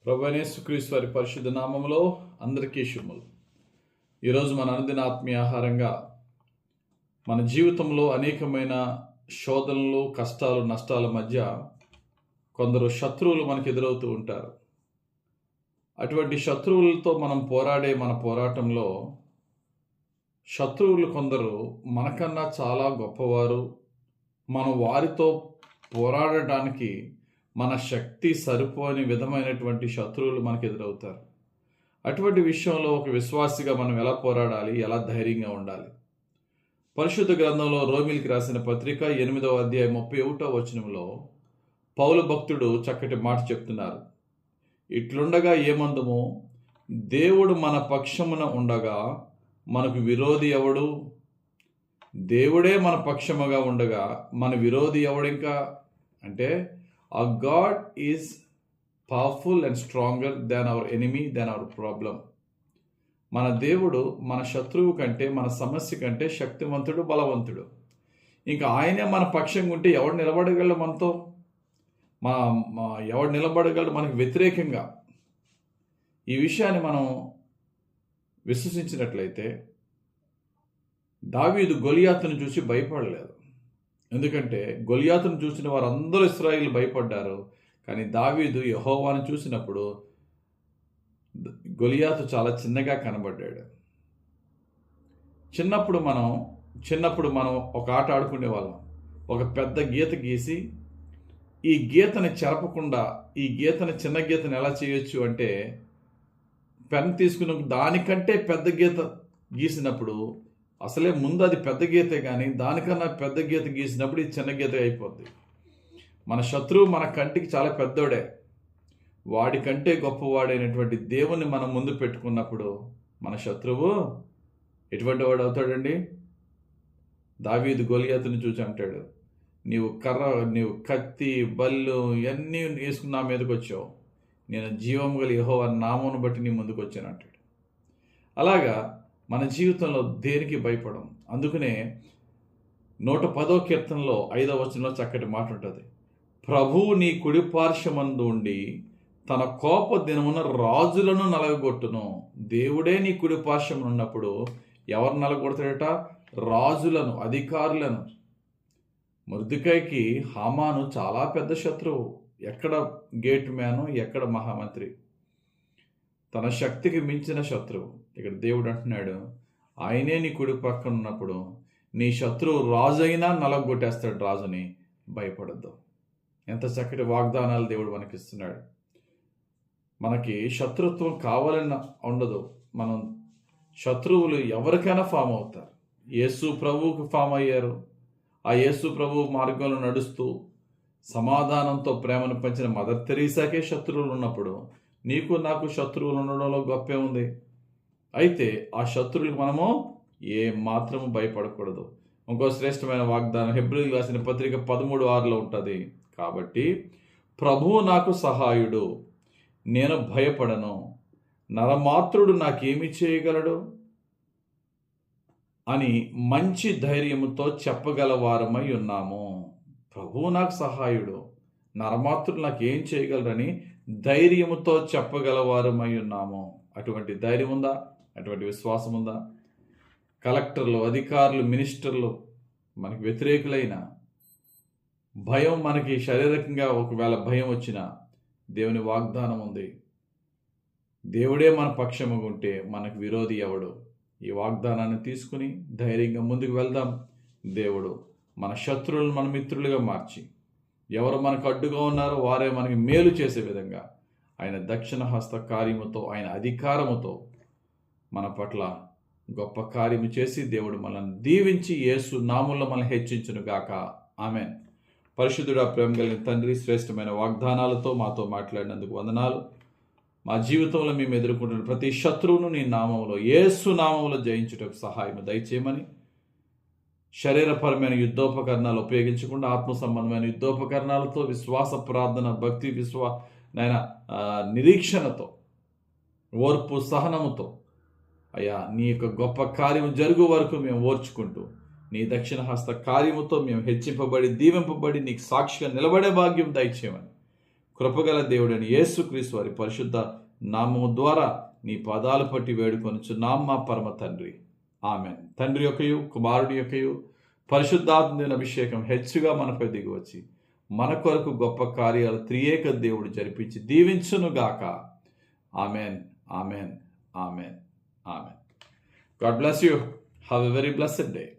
ప్రభువైన యేసుక్రీస్తు వారి పరిశుద్ధ నామములో అందరికీ శుభములు. ఈరోజు మన అనుదిన ఆత్మీయ ఆహారంగా మన జీవితంలో అనేకమైన శోధనలు, కష్టాలు, నష్టాల మధ్య కొందరు శత్రువులు మనకు ఎదురవుతూ ఉంటారు. అటువంటి శత్రువులతో మనం పోరాడే మన పోరాటంలో శత్రువులు కొందరు మనకన్నా చాలా గొప్పవారు. మనం వారితో పోరాడటానికి మన శక్తి సరిపోని విధమైనటువంటి శత్రువులు మనకు ఎదురవుతారు. అటువంటి విషయంలో ఒక విశ్వాసిగా మనం ఎలా పోరాడాలి, ఎలా ధైర్యంగా ఉండాలి? పరిశుద్ధ గ్రంథంలో రోమిలికి రాసిన పత్రిక 8వ అధ్యాయం 31వ వచనంలో పౌలు భక్తుడు చక్కటి మాట చెప్తున్నారు. ఇట్లుండగా ఏమందుము, దేవుడు మన పక్షమున ఉండగా మనకు విరోధి ఎవడు? దేవుడే మన పక్షముగా ఉండగా మన విరోధి ఎవడింకా? అంటే our God is powerful and stronger than our enemy, than our problem. మన దేవుడు మన శత్రువు కంటే, మన సమస్య కంటే శక్తివంతుడు, బలవంతుడు. ఇంకా ఆయనే మన పక్షంగా ఉంటే ఎవడు నిలబడగలడు మనతో? ఎవడు నిలబడగలడు మనకు వ్యతిరేకంగా? ఈ విషయాన్ని మనం విశ్వసించినట్లయితే దావీదు గొలియాతును చూసి భయపడలేదు. ఎందుకంటే గొలియాతును చూసిన వారందరూ ఇశ్రాయేలు భయపడ్డారు. కానీ దావీదు యెహోవాను చూసినప్పుడు గొలియాతు చాలా చిన్నగా కనబడ్డాడు. చిన్నప్పుడు మనం ఒక ఆట ఆడుకునే వాళ్ళం. ఒక పెద్ద గీత గీసి ఈ గీతని చెరపకుండా ఈ గీతని, చిన్న గీతని ఎలా చేయొచ్చు అంటే, పెన్ తీసుకుని దానికంటే పెద్ద గీత గీసినప్పుడు అసలే ముందు అది పెద్ద గీతే, కానీ దానికన్నా పెద్ద గీత గీసినప్పుడు ఇది చిన్న గీత అయిపోద్ది. మన శత్రువు మన కంటికి చాలా పెద్దోడే. వాడికంటే గొప్పవాడైనటువంటి దేవుణ్ణి మనం ముందు పెట్టుకున్నప్పుడు మన శత్రువు ఎటువంటి వాడు అవుతాడండి? దావీదు గొలియాతుని చూసి అంటాడు, నీవు కత్తి, బల్లు ఇవన్నీ వేసుకుని నా మీదకి వచ్చావు, నేను జీవం గల యెహోవా నామమును బట్టి నీ ముందుకు వచ్చాను అంటాడు. అలాగా మన జీవితంలో దేనికి భయపడం. అందుకనే 110వ కీర్తనలో 5వ వచనంలో చక్కటి మాట ఉంటుంది. ప్రభువు నీ కుడి పార్శ్వమందు ఉండి తన కోప దినమున రాజులను నలగొట్టును. దేవుడే నీ కుడి పార్శ్వమున ఉన్నప్పుడు ఎవరు నలగొడతాడట? రాజులను, అధికారులను. మొర్దెకైకి హామాను చాలా పెద్ద శత్రువు. ఎక్కడ గేట్ మ్యాను, ఎక్కడ మహామంత్రి, తన శక్తికి మించిన శత్రువు. ఇక్కడ దేవుడు అంటున్నాడు, ఆయనే నీ కుడి పక్కన ఉన్నప్పుడు నీ శత్రువు రాజు అయినా నలగొట్టేస్తాడు రాజుని, భయపడద్దు. ఎంత చక్కటి వాగ్దానాలు దేవుడు మనకిస్తున్నాడు. మనకి శత్రుత్వం కావాలని ఉండదు. మనం శత్రువులు ఎవరికైనా ఫామ్ అవుతారు. యేసు ప్రభువుకు ఫామ్ అయ్యారు. ఆ యేసు ప్రభు మార్గంలో నడుస్తూ సమాధానంతో ప్రేమను పంచిన మదర్ తెరీసాకే శత్రువులు ఉన్నప్పుడు నీకు నాకు శత్రువులు ఉండడంలో గొప్పే ఉంది. అయితే ఆ శత్రువులకు మనము ఏ మాత్రము భయపడకూడదు. ఇంకో శ్రేష్టమైన వాగ్దానం హెబ్రీయులకు రాసిన పత్రిక 13:6లో ఉంటుంది. కాబట్టి ప్రభువు నాకు సహాయుడు, నేను భయపడను, నరమాత్రుడు నాకేమి చేయగలడు అని మంచి ధైర్యముతో చెప్పగలవారమై ఉన్నాము. ప్రభువు నాకు సహాయుడు, నరమాత్రుడు నాకేం చేయగలరని ధైర్యముతో చెప్పగలవారమై ఉన్నాము. అటువంటి ధైర్యం ఉందా? అటువంటి విశ్వాసం ఉందా? కలెక్టర్లు, అధికారులు, మినిస్టర్లు మనకి వ్యతిరేకులైన భయం, మనకి శారీరకంగా ఒకవేళ భయం వచ్చినా దేవుని వాగ్దానం ఉంది. దేవుడే మన పక్షముగా ఉంటే మనకు విరోధి ఎవడు? ఈ వాగ్దానాన్ని తీసుకుని ధైర్యంగా ముందుకు వెళ్దాం. దేవుడు మన శత్రువులను మన మిత్రులుగా మార్చి, ఎవరు మనకు అడ్డుగా ఉన్నారో వారే మనకి మేలు చేసే విధంగా ఆయన దక్షిణ హస్త కార్యముతో, ఆయన అధికారముతో మన పట్ల గొప్ప కార్యము చేసి దేవుడు మనల్ని దీవించి యేసు నామములో మనల్ని హెచ్చించును గాక. ఆమేన్. పరిశుద్ధుడా, ప్రేమ కలిగిన తండ్రి, శ్రేష్టమైన వాగ్దానాలతో మాతో మాట్లాడినందుకు వందనాలు. మా జీవితంలో మేము ఎదుర్కొంటున్న ప్రతి శత్రువును నీ నామములో, యేసు నామములో జయించుటకు సహాయం దయచేయమని, శరీరపరమైన యుద్ధోపకరణాలు ఉపయోగించకుండా ఆత్మ సంబంధమైన యుద్ధోపకరణాలతో విశ్వాస ప్రార్థన, భక్తి, నిరీక్షణతో, ఓర్పు, సహనముతో అయ్యా నీ యొక్క గొప్ప కార్యము జరుగు వరకు మేము ఓర్చుకుంటూ నీ దక్షిణ హస్త కార్యముతో మేము హెచ్చింపబడి, దీవింపబడి నీకు సాక్షిగా నిలబడే భాగ్యం దయచేయమని కృపగల దేవుడని యేసుక్రీస్తు వారి పరిశుద్ధ నామము ద్వారా నీ పాదాలు పట్టి వేడుకొనుచున్నాం మా పరమ తండ్రి. ఆమెన్. తండ్రి యొక్కయు కుమారుడి యొక్కయు పరిశుద్ధాత్మ అభిషేకం హెచ్చుగా మనపై దిగివచ్చి మన కొరకు గొప్ప కార్యాలు త్రియేక దేవుడు జరిపించి దీవించునుగాక. Amen, amen, amen, amen. God bless you. Have a very blessed day.